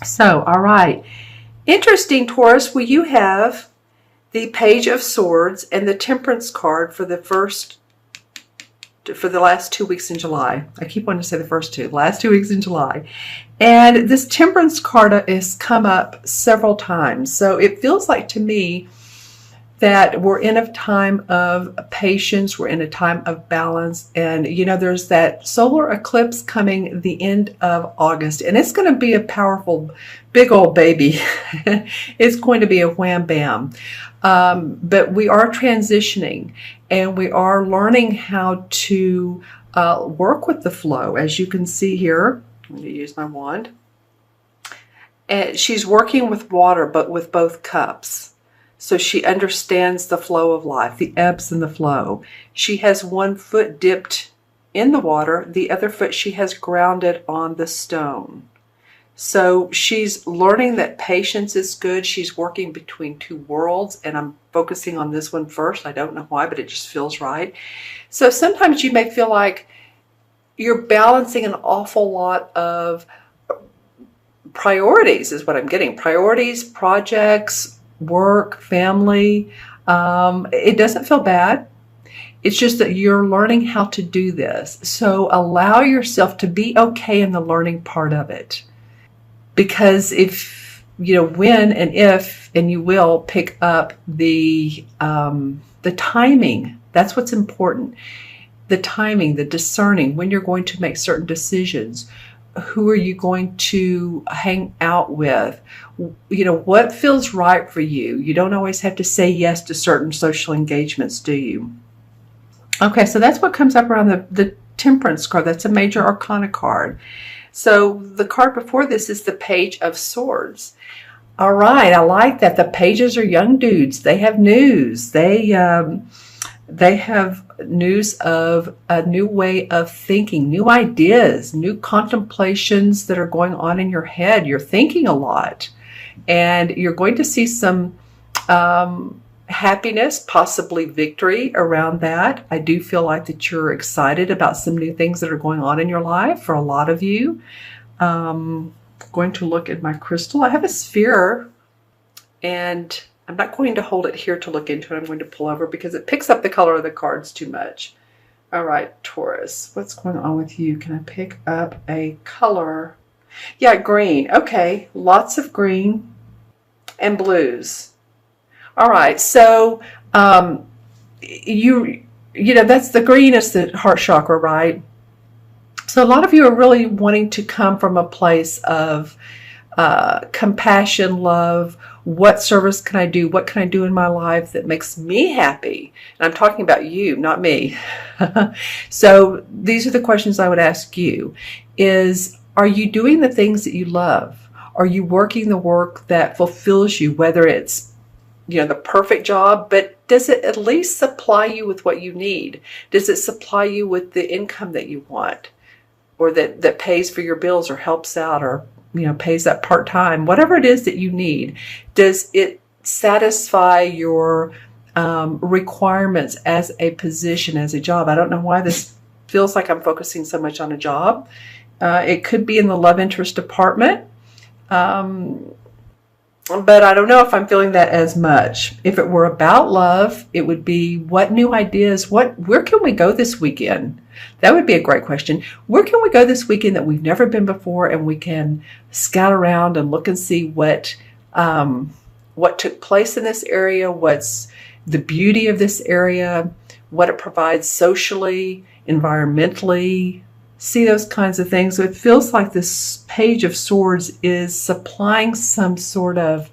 So, all right. Interesting, Taurus. Well, you have the Page of Swords and the Temperance card for the last 2 weeks in July. I keep wanting to say the first two, last 2 weeks in July. And this Temperance card has come up several times. So it feels like to me that we're in a time of patience, we're in a time of balance, and there's that solar eclipse coming the end of August, and it's going to be a powerful, big old baby. It's going to be a wham bam. But we are transitioning, and we are learning how to work with the flow. As you can see here, I'm going to use my wand. And she's working with water, but with both cups. So she understands the flow of life, the ebbs and the flow. She has one foot dipped in the water, the other foot she has grounded on the stone. So she's learning that patience is good. She's working between two worlds, and I'm focusing on this one first. I don't know why, but it just feels right. So sometimes you may feel like you're balancing an awful lot of priorities, is what I'm getting. Priorities, projects, work, family. It doesn't feel bad. It's just that you're learning how to do this. So allow yourself to be okay in the learning part of it. Because if, when and if, and you will pick up the timing, that's what's important. The timing, the discerning, when you're going to make certain decisions. Who are you going to hang out with? What feels right for you? You don't always have to say yes to certain social engagements, do you? Okay, so that's what comes up around the Temperance card. That's a major arcana card. So the card before this is the Page of Swords. All right, I like that. The pages are young dudes. They have news. They have news of a new way of thinking, new ideas, new contemplations that are going on in your head. You're thinking a lot, and you're going to see some happiness, possibly victory around that. I do feel like that you're excited about some new things that are going on in your life for a lot of you. Going to look at my crystal. I have a sphere, and I'm not going to hold it here to look into it. I'm going to pull over because it picks up the color of the cards too much. All right, Taurus, what's going on with you? Can I pick up a color? Yeah, green. Okay, lots of green and blues. All right, so you know that's the green is the heart chakra, right? So a lot of you are really wanting to come from a place of compassion, love. What service can I do? What can I do in my life that makes me happy? And I'm talking about you, not me. So these are the questions I would ask you is, are you doing the things that you love? Are you working the work that fulfills you, whether it's the perfect job, but does it at least supply you with what you need? Does it supply you with the income that you want, or that pays for your bills or helps out, or pays that part-time, whatever it is that you need? Does it satisfy your requirements as a position, as a job? I don't know why this feels like I'm focusing so much on a job. It could be in the love interest department. But I don't know if I'm feeling that as much. If it were about love, it would be what new ideas, where can we go this weekend? That would be a great question. Where can we go this weekend that we've never been before, and we can scout around and look and see what took place in this area, what's the beauty of this area, what it provides socially, environmentally, see those kinds of things. So it feels like this Page of Swords is supplying some sort of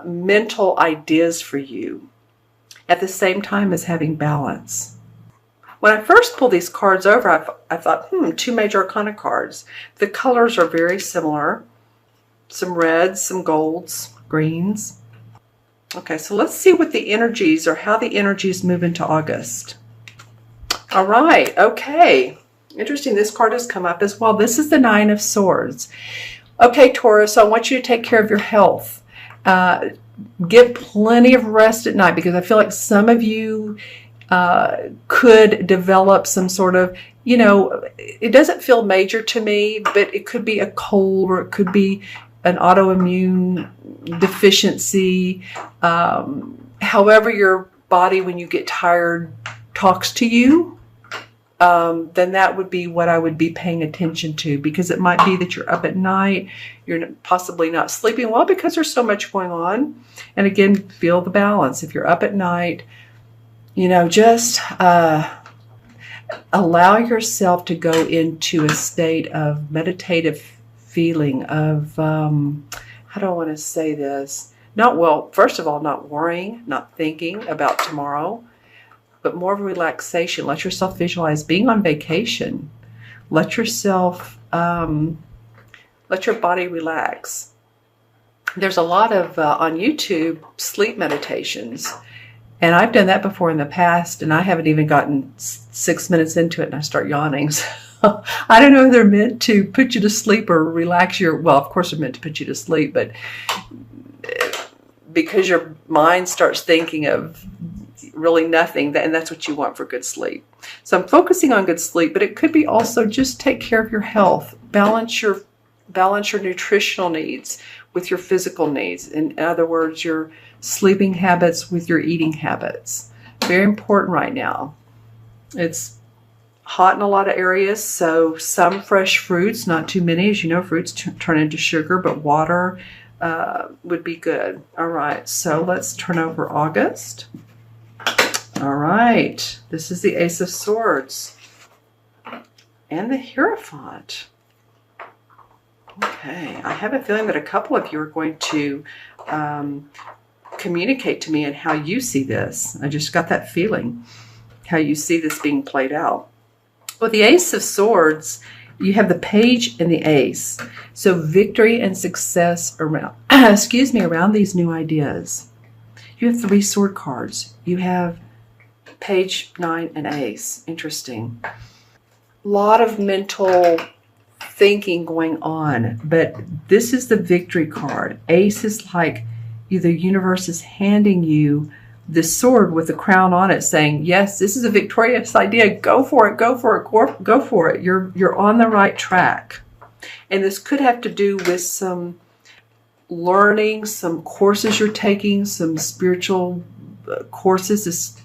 mental ideas for you at the same time as having balance. When I first pulled these cards over, I thought, two major arcana cards. The colors are very similar. Some reds, some golds, greens. Okay, so let's see what the energies, or how the energies move into August. All right, okay. Interesting, this card has come up as well. This is the Nine of Swords. Okay, Taurus, so I want you to take care of your health. Get plenty of rest at night, because I feel like some of you could develop some sort of you know, it doesn't feel major to me, but it could be a cold, or it could be an autoimmune deficiency. However your body, when you get tired, talks to you, then that would be what I would be paying attention to, because it might be that you're up at night, you're possibly not sleeping well because there's so much going on. And again, feel the balance. If you're up at night, you know, just allow yourself to go into a state of meditative feeling of, how do I want to say this? First of all, not worrying, not thinking about tomorrow, but more of a relaxation. Let yourself visualize being on vacation. Let yourself, let your body relax. There's a lot of, on YouTube, sleep meditations. And I've done that before in the past, and I haven't even gotten 6 minutes into it and I start yawning. So I don't know if they're meant to put you to sleep or relax well, of course they're meant to put you to sleep, but because your mind starts thinking of really nothing, and that's what you want for good sleep. So I'm focusing on good sleep, but it could be also just take care of your health. Balance your nutritional needs with your physical needs. In other words, your sleeping habits with your eating habits. Very important right now. It's hot in a lot of areas, so some fresh fruits, not too many. As you know, fruits turn into sugar, but water would be good. All right, so let's turn over August. All right, this is the Ace of Swords and the Hierophant. Okay, I have a feeling that a couple of you are going to communicate to me and how you see this. I just got that feeling, how you see this being played out. Well, the Ace of Swords, you have the Page and the Ace. So victory and success around, around these new ideas. You have 3 sword cards. You have Page, 9, and Ace. Interesting. A lot of mental thinking going on, but this is the victory card. Ace is like the universe is handing you this sword with the crown on it, saying, yes, this is a victorious idea. Go for it, go for it, go for it. You're on the right track. And this could have to do with some learning, some courses you're taking, some spiritual courses. This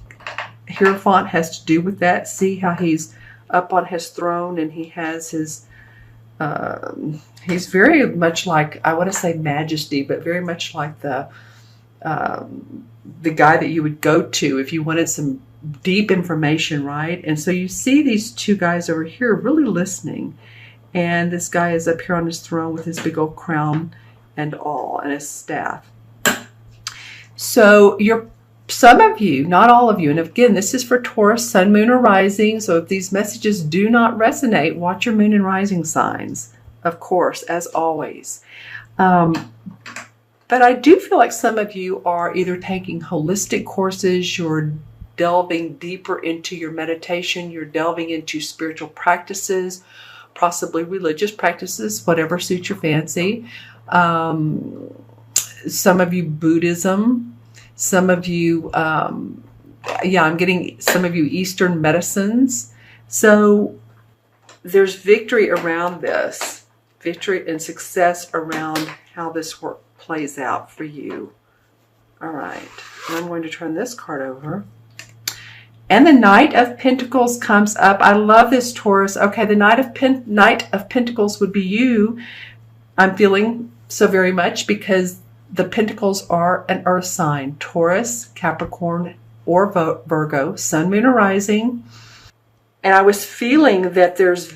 Hierophant has to do with that. See how he's up on his throne, and he has his he's very much like, I want to say majesty, but very much like the guy that you would go to if you wanted some deep information, right? And so you see these 2 guys over here really listening, and this guy is up here on his throne with his big old crown and all, and his staff. So some of you, not all of you, and again, this is for Taurus, Sun, Moon, or Rising. So if these messages do not resonate, watch your Moon and Rising signs, of course, as always. But I do feel like some of you are either taking holistic courses, you're delving deeper into your meditation, you're delving into spiritual practices, possibly religious practices, whatever suits your fancy. Some of you Buddhism, some of you, I'm getting some of you Eastern medicines. So there's victory around this, victory and success around how this work plays out for you. All right, and I'm going to turn this card over. And the Knight of Pentacles comes up. I love this, Taurus. Okay, the Knight of Pentacles would be you. I'm feeling so very much, because the Pentacles are an earth sign. Taurus, Capricorn, or Virgo, Sun, Moon, or Rising. And I was feeling that there's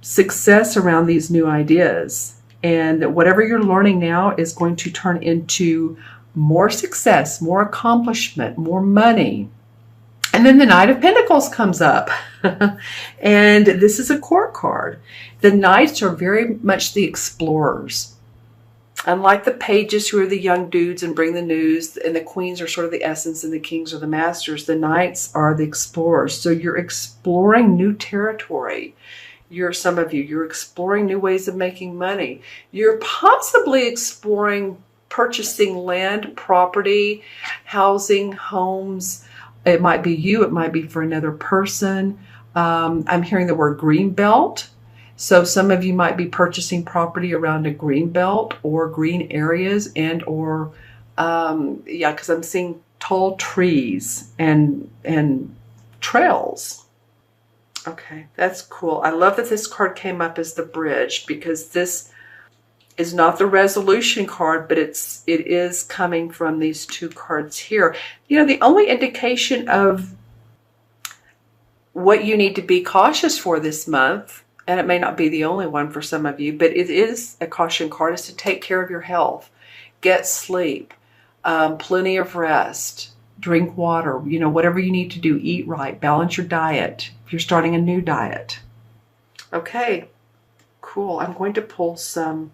success around these new ideas, and that whatever you're learning now is going to turn into more success, more accomplishment, more money. And then the Knight of Pentacles comes up. And this is a court card. The Knights are very much the explorers. Unlike the pages, who are the young dudes and bring the news, and the queens are sort of the essence and the kings are the masters, the knights are the explorers. So you're exploring new territory. Some of you, you're exploring new ways of making money. You're possibly exploring purchasing land, property, housing, homes. It might be you, it might be for another person. I'm hearing the word green belt. So some of you might be purchasing property around a green belt or green areas and or, yeah, because I'm seeing tall trees and trails. Okay, that's cool. I love that this card came up as the bridge, because this is not the resolution card, but it is coming from these two cards here. You know, the only indication of what you need to be cautious for this month, and it may not be the only one for some of you, but it is a caution card, is to take care of your health. Get sleep, plenty of rest, drink water, you know, whatever you need to do, eat right, balance your diet if you're starting a new diet. Okay, cool. I'm going to pull some,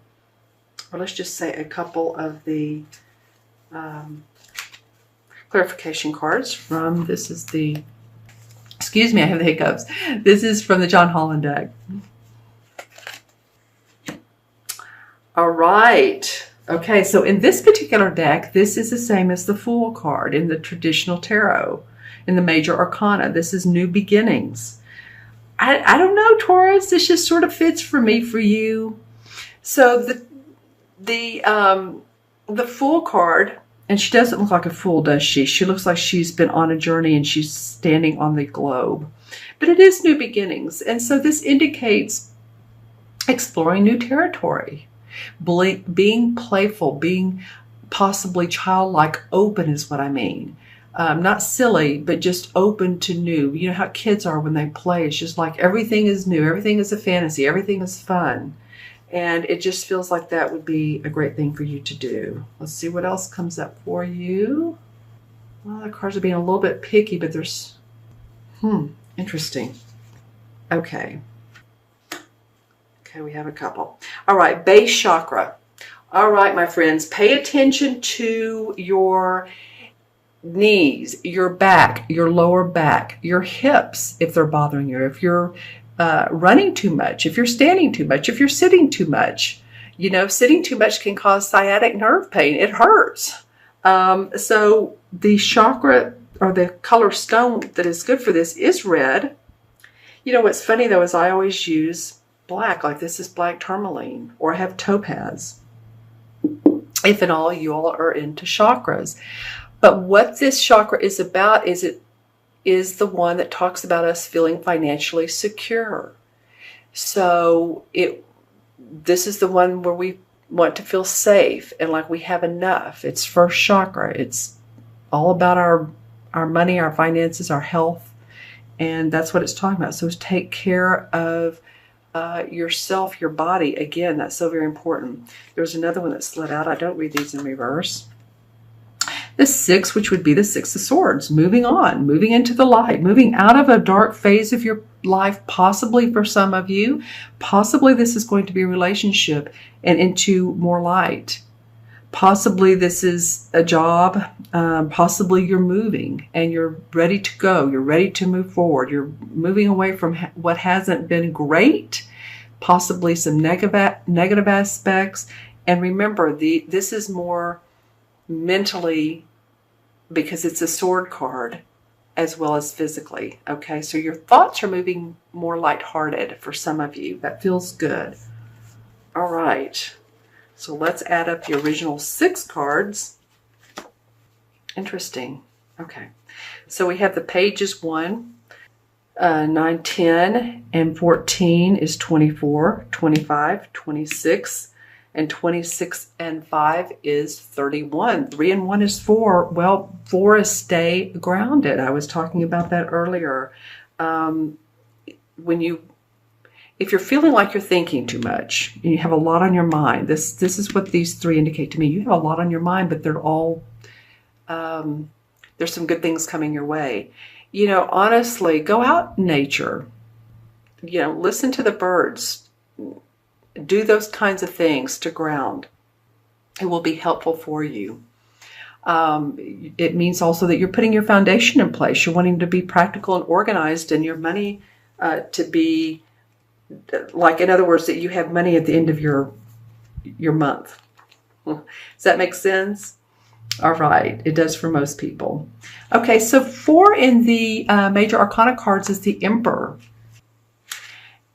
or let's just say a couple of the clarification cards from, this is the, excuse me, I have the hiccups. This is from the John Holland deck. All right. Okay, so in this particular deck, this is the same as the Fool card in the traditional tarot, in the major arcana. This is new beginnings. I don't know, Taurus. This just sort of fits for me, for you. So the Fool card, and she doesn't look like a fool, does she? She looks like she's been on a journey and she's standing on the globe. But it is new beginnings. And so this indicates exploring new territory, being playful, being possibly childlike, open is what I mean. Not silly, but just open to new. You know how kids are when they play. It's just like everything is new. Everything is a fantasy. Everything is fun. And it just feels like that would be a great thing for you to do. Let's see what else comes up for you. Well, the cards are being a little bit picky, but there's, interesting. Okay. Okay, we have a couple. All right, base chakra. All right, my friends, pay attention to your knees, your back, your lower back, your hips, if they're bothering you, if you're running too much, if you're standing too much, if you're sitting too much. You know, sitting too much can cause sciatic nerve pain. It hurts. So the chakra, or the color stone that is good for this, is red. You know, what's funny though is I always use black, like this is black tourmaline, or I have topaz, if at all you all are into chakras. But what this chakra is about is it is the one that talks about us feeling financially secure. So this is the one where we want to feel safe and like we have enough. It's first chakra. It's all about our money, our finances, our health. And that's what it's talking about. So take care of yourself, your body. Again, that's so very important. There's another one that slid out. I don't read these in reverse. The 6, which would be the 6 of Swords, moving on, moving into the light, moving out of a dark phase of your life, possibly for some of you. Possibly this is going to be a relationship and into more light. Possibly this is a job. Possibly you're moving and you're ready to go. You're ready to move forward. You're moving away from what hasn't been great, possibly some negative aspects. And remember, this is more mentally, because it's a sword card, as well as physically. Okay, so your thoughts are moving more lighthearted for some of you. That feels good. All right, so let's add up the original 6 cards. Interesting. Okay, so we have the pages 1, 9, 10, and 14 is 24, 25, 26, and 26 and 5 is 31. 3 and 1 is 4. Well, 4 is stay grounded. I was talking about that earlier. If you're feeling like you're thinking too much, and you have a lot on your mind, this is what these 3 indicate to me. You have a lot on your mind, but they're all, there's some good things coming your way. You know, honestly, go out in nature. You know, listen to the birds. Do those kinds of things to ground. It will be helpful for you. It means also that you're putting your foundation in place. You're wanting to be practical and organized, and your money to be, like, in other words, that you have money at the end of your month. Does that make sense? All right. It does for most people. Okay, so 4 in the major arcana cards is the Emperor.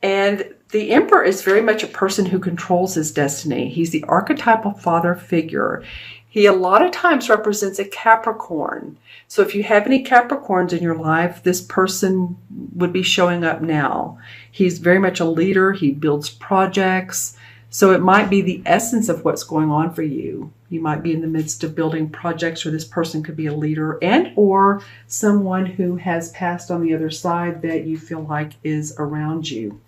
And the Emperor is very much a person who controls his destiny. He's the archetypal father figure. He a lot of times represents a Capricorn. So if you have any Capricorns in your life, this person would be showing up now. He's very much a leader. He builds projects. So it might be the essence of what's going on for you. You might be in the midst of building projects, or this person could be a leader and or someone who has passed on the other side that you feel like is around you.